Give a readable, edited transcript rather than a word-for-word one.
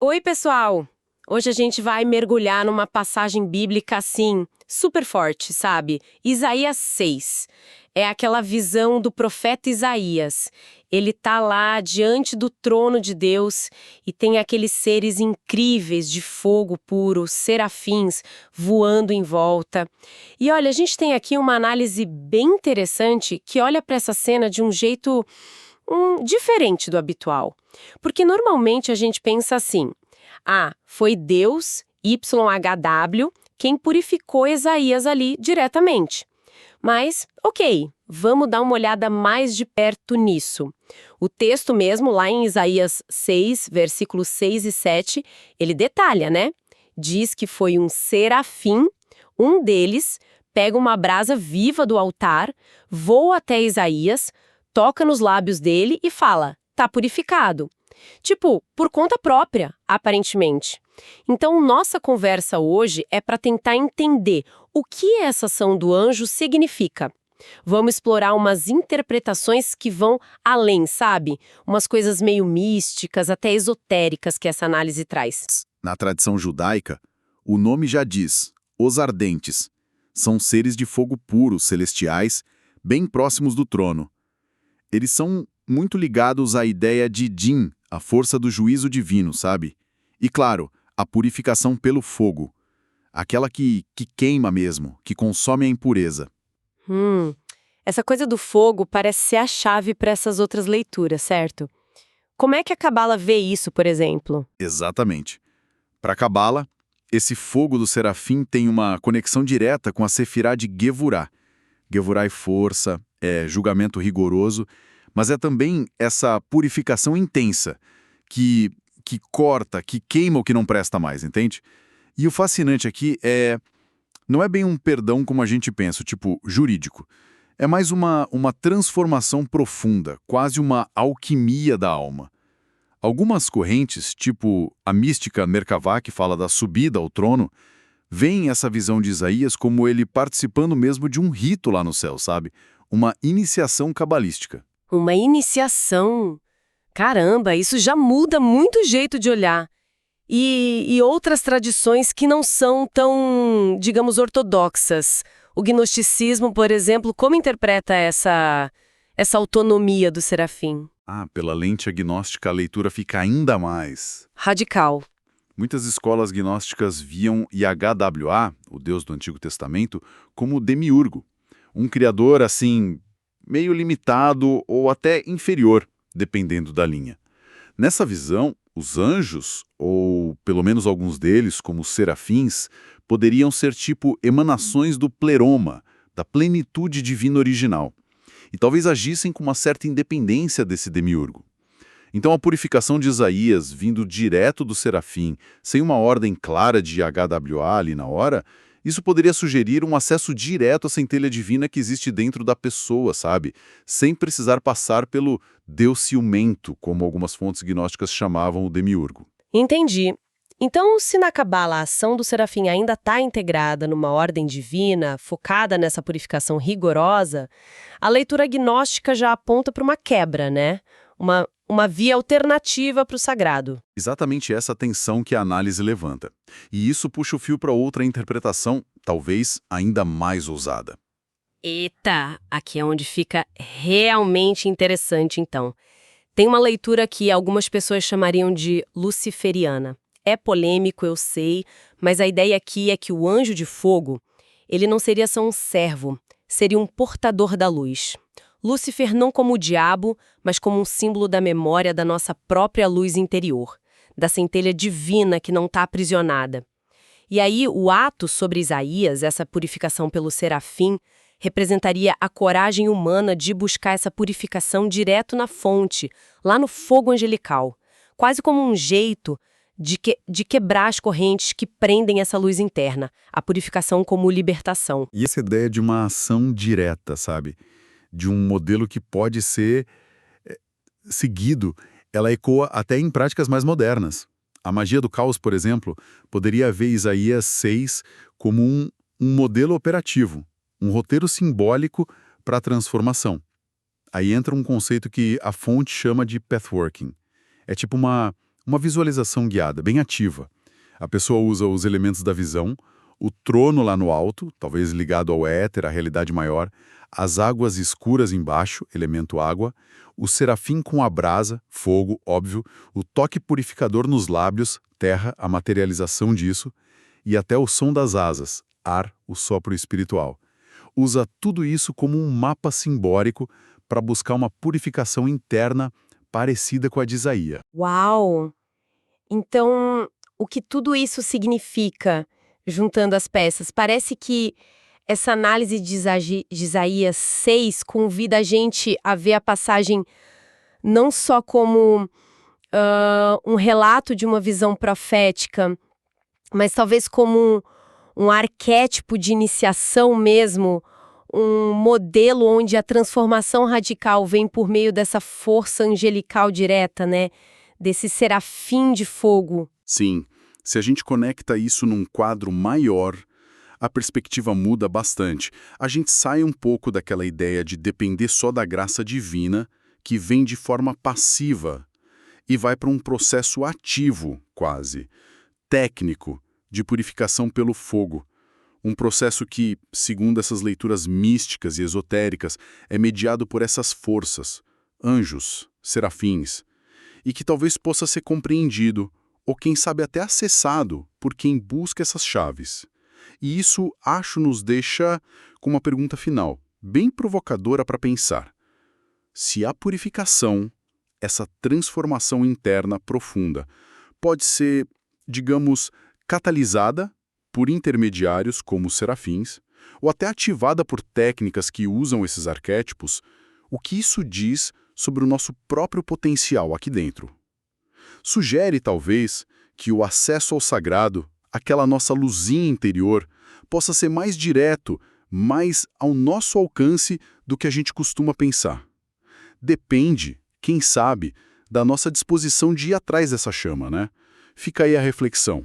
Oi, pessoal! Hoje a gente vai mergulhar numa passagem bíblica assim, super forte, sabe? Isaías 6. É aquela visão do profeta Isaías. Ele tá lá diante do trono de Deus e tem aqueles seres incríveis de fogo puro, serafins, voando em volta. E olha, a gente tem aqui uma análise bem interessante que olha para essa cena de um jeito diferente do habitual. Porque normalmente a gente pensa assim: ah, foi Deus, YHW, quem purificou Isaías ali diretamente. Mas, ok, vamos dar uma olhada mais de perto nisso. O texto mesmo, lá em Isaías 6, versículos 6 e 7, ele detalha, né? Diz que foi um serafim, um deles, pega uma brasa viva do altar, voa até Isaías, toca nos lábios dele e fala: tá purificado. Tipo, por conta própria, aparentemente. Então, nossa conversa hoje é para tentar entender o que essa ação do anjo significa. Vamos explorar umas interpretações que vão além, sabe? Umas coisas meio místicas, até esotéricas que essa análise traz. Na tradição judaica, o nome já diz, os ardentes. São seres de fogo puro, celestiais, bem próximos do trono. Eles são muito ligados à ideia de Din, a força do juízo divino, sabe? E claro, a purificação pelo fogo. Aquela que queima mesmo, que consome a impureza. Hum, essa coisa do fogo parece ser a chave para essas outras leituras, certo? Como é que a Cabala vê isso, por exemplo? Exatamente. Para Cabala, esse fogo do serafim tem uma conexão direta com a Sefirá de Gevurá. Gevurá é força, é julgamento rigoroso, mas é também essa purificação intensa, que corta, que queima o que não presta mais, entende? E o fascinante aqui não é bem um perdão como a gente pensa, tipo jurídico. É mais uma transformação profunda, quase uma alquimia da alma. Algumas correntes, tipo a mística Merkavá, que fala da subida ao trono, veem essa visão de Isaías como ele participando mesmo de um rito lá no céu, sabe? Uma iniciação cabalística. Uma iniciação. Caramba, isso já muda muito o jeito de olhar. E outras tradições que não são tão, digamos, ortodoxas. O gnosticismo, por exemplo, como interpreta essa autonomia do serafim? Pela lente agnóstica a leitura fica ainda mais. Radical. Muitas escolas gnósticas viam Yahweh, o Deus do Antigo Testamento, como demiurgo. Um criador, assim, meio limitado ou até inferior, dependendo da linha. Nessa visão, os anjos, ou pelo menos alguns deles, como os serafins, poderiam ser tipo emanações do pleroma, da plenitude divina original, e talvez agissem com uma certa independência desse demiurgo. Então a purificação de Isaías, vindo direto do serafim, sem uma ordem clara de HWA ali na hora, isso poderia sugerir um acesso direto à centelha divina que existe dentro da pessoa, sabe? Sem precisar passar pelo Deus ciumento, como algumas fontes gnósticas chamavam o demiurgo. Entendi. Então, se na Cabala a ação do serafim ainda está integrada numa ordem divina, focada nessa purificação rigorosa, a leitura gnóstica já aponta para uma quebra, né? Uma via alternativa para o sagrado. Exatamente essa tensão que a análise levanta. E isso puxa o fio para outra interpretação, talvez ainda mais ousada. Eita, aqui é onde fica realmente interessante, então. Tem uma leitura que algumas pessoas chamariam de luciferiana. É polêmico, eu sei, mas a ideia aqui é que o anjo de fogo, ele não seria só um servo, seria um portador da luz. Lúcifer não como o diabo, mas como um símbolo da memória da nossa própria luz interior, da centelha divina que não está aprisionada. E aí, o ato sobre Isaías, essa purificação pelo serafim, representaria a coragem humana de buscar essa purificação direto na fonte, lá no fogo angelical, quase como um jeito de quebrar as correntes que prendem essa luz interna, a purificação como libertação. E essa ideia de uma ação direta, sabe? De um modelo que pode ser seguido, ela ecoa até em práticas mais modernas. A magia do caos, por exemplo, poderia ver Isaías 6 como um modelo operativo, um roteiro simbólico para a Aí entra um conceito que a fonte chama de pathworking. É tipo uma visualização guiada, bem ativa. A pessoa usa os elementos da visão, o trono lá no alto, talvez ligado ao éter, à realidade maior, as águas escuras embaixo, elemento água, o serafim com a brasa, fogo, óbvio, o toque purificador nos lábios, terra, a materialização disso, e até o som das asas, ar, o sopro espiritual. Usa tudo isso como um mapa simbólico para buscar uma purificação interna parecida com a de Isaías. Uau! Então, o que tudo isso significa, juntando as peças? Parece que essa análise de Isaías 6 convida a gente a ver a passagem não só como um relato de uma visão profética, mas talvez como um arquétipo de iniciação mesmo, um modelo onde a transformação radical vem por meio dessa força angelical direta, né? Desse serafim de fogo. Sim, se a gente conecta isso num quadro maior, a perspectiva muda bastante. A gente sai um pouco daquela ideia de depender só da graça divina, que vem de forma passiva, e vai para um processo ativo, quase, técnico, de purificação pelo fogo. Um processo que, segundo essas leituras místicas e esotéricas, é mediado por essas forças, anjos, serafins, e que talvez possa ser compreendido, ou quem sabe até acessado, por quem busca essas chaves. E isso, acho, nos deixa com uma pergunta final, bem provocadora para pensar. Se a purificação, essa transformação interna profunda, pode ser, digamos, catalisada por intermediários como os serafins, ou até ativada por técnicas que usam esses arquétipos, o que isso diz sobre o nosso próprio potencial aqui dentro? Sugere, talvez, que o acesso ao sagrado, aquela nossa luzinha interior, possa ser mais direto, mais ao nosso alcance do que a gente costuma pensar. Depende, quem sabe, da nossa disposição de ir atrás dessa chama, né? Fica aí a reflexão.